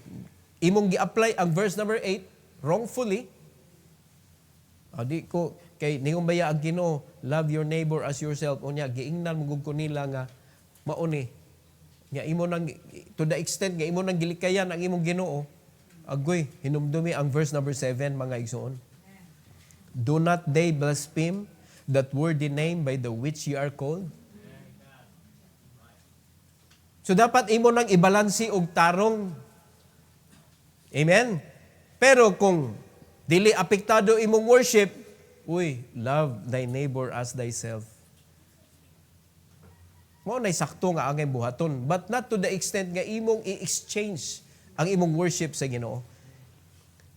imong gi-apply ang verse number 8 wrongfully. Di ko kay ningon baya ang Ginoo, love your neighbor as yourself. Unya giingnan mo gud ko nila nga mauni. Nga imo nang to the extent nga imo nang gilikayan ang imong Ginoo. Agoy, hinumdumi ang verse number 7, mga igsoon. Do not they blaspheme that worthy name by the which ye are called? So dapat imo nang ibalansi og tarong. Amen? Pero kung dili apektado imong worship, love thy neighbor as thyself. Mo nay sakto nga ang buhaton, but not to the extent nga imong i-exchange ang imong worship sa Ginoo.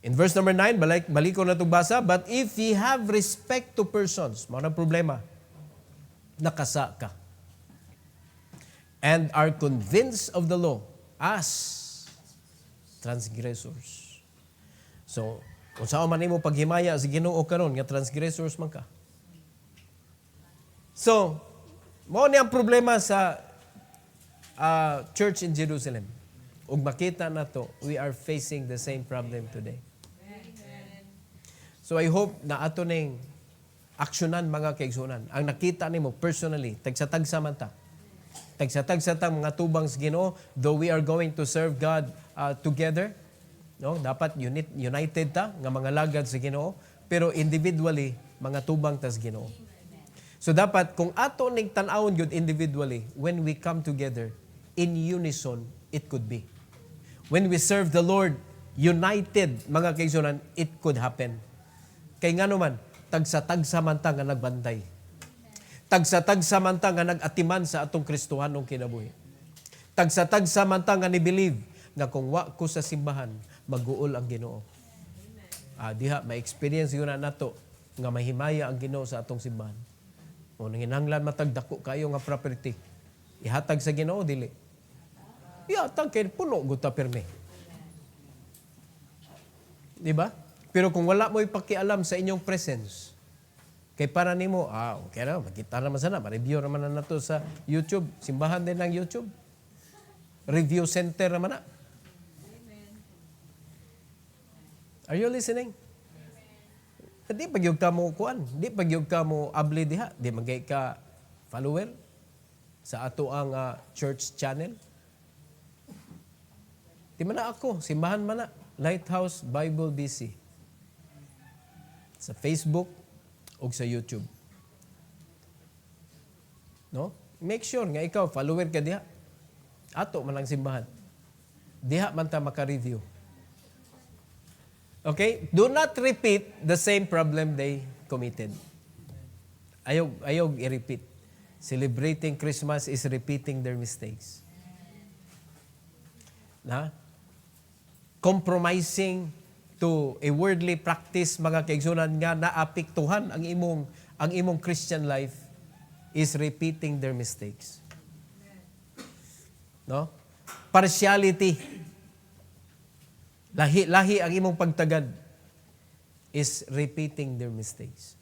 In verse number 9, baliko na itong basa, but if ye have respect to persons, mga problema, nakasa ka, and are convinced of the law as transgressors. So, kung saan man imo paghimaya sa Ginoo karon nga transgressors man ka. So, mao ni ang problema sa church in Jerusalem. Ug makita nato, we are facing the same problem today. So I hope na ato ning aksyonan mga kaigsunan. Ang nakita nimo personally, tagsa-tagsa man ta. Tagsa-tagsa ta mga tubang sa Ginoo, though we are going to serve God together. No, dapat united ta nga mga lagad sa Ginoo, pero individually mga tubang ta sa Ginoo. So dapat kung ato ning tan-awon gyud individually, when we come together in unison, it could be. When we serve the Lord united, mga kaigsunan, it could happen. Kay nga naman, tagsa-tagsa man ta nga nagbantay. Tagsa-tagsa man ta nga nag-atiman sa atong Kristohanong kinabuhi. Tagsa-tagsa man ta nga ni-believe nga kung wa ko sa simbahan, mag-uol ang Ginoo. Diha, ma-experience yun na nato nga mahimaya ang Ginoo sa atong simbahan. O nanginanglan matagdako kayo nga property. Ihatag sa Ginoo dili. Ihatag kay puno guta pirmi. Di ba? Pero kung wala mo ipakialam sa inyong presence, kay para nimo, okay na, makita naman sana, ma-review naman na nato sa YouTube. Simbahan din ng YouTube. Review center naman na. Are you listening? Di pagyog ka mo kuan, di pagyog ka mo abli diha, di magay ka follower sa ato ang church channel. Di man na ako, simbahan man na, Lighthouse Bible BC. Sa Facebook o sa YouTube. No? Make sure nga ikaw, follower ka diha. Ato man ang simbahan. Diha man ta maka-review. Okay? Do not repeat the same problem they committed. Ayog i-repeat. Celebrating Christmas is repeating their mistakes. Na? Compromising to a worldly practice, mga kaigsunan, nga naapektuhan ang imong Christian life is repeating their mistakes. No? Partiality. Lahi ang imong pagtagad is repeating their mistakes.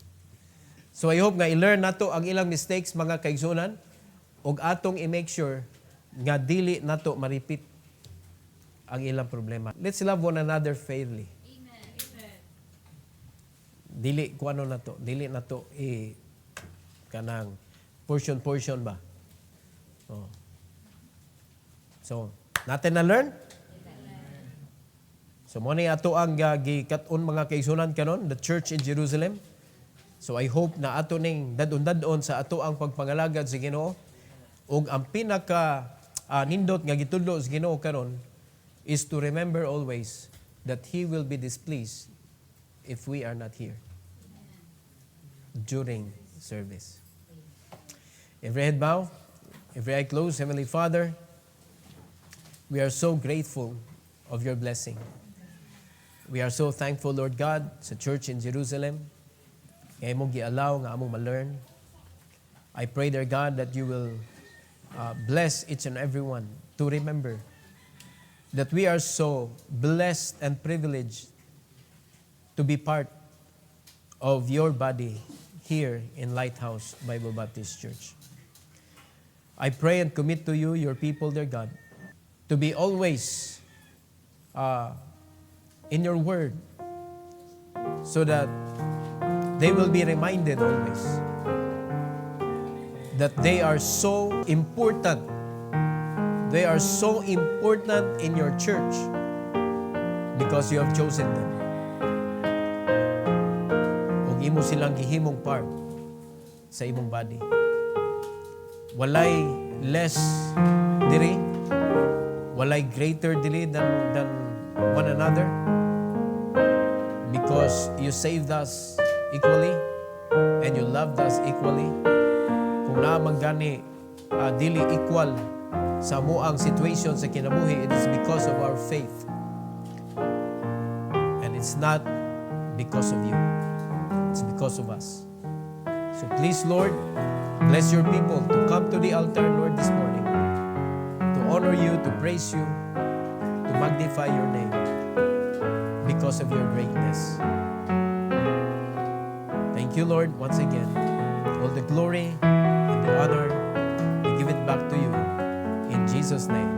So I hope nga i-learn nato ang ilang mistakes, mga kaigsunan, ug atong i-make sure nga dili nato ma-repeat ang ilang problema. Let's love one another fairly. Amen. Dili kuano nato, dili nato kanang portion ba. Oh. So, natin na learn. So, muna ato ang gikat-on, mga kaigsunan kanon, the church in Jerusalem. So, I hope na ato ning dadon sa ato ang pagpangalagad sa Ginoo. Ug ang pinaka nindot nga gitudlo sa Ginoo karon is to remember always that He will be displeased if we are not here during service. Every head bow, every eye closed. Heavenly Father, we are so grateful of your blessing. We are so thankful, Lord God, sa church in Jerusalem. Kaya mong gi-allow nga among ma-learn. I pray, dear God, that you will bless each and every one to remember that we are so blessed and privileged to be part of your body here in Lighthouse Bible Baptist Church. I pray and commit to you, your people, dear God, to be always in your word so that they will be reminded always that they are so important. They are so important in your church because you have chosen them. Ug imo silang gihimong part sa imong body. Walay less diri, walay greater diri than one another, because you saved us equally and you loved us equally. Kung naman gani dili equal sa amuang situation sa kinabuhi, it is because of our faith. And it's not because of you. It's because of us. So please, Lord, bless your people to come to the altar, Lord, this morning, to honor you, to praise you, to magnify your name because of your greatness. Thank you, Lord, once again. All the glory and the honor, we give it back to you. In Jesus' name.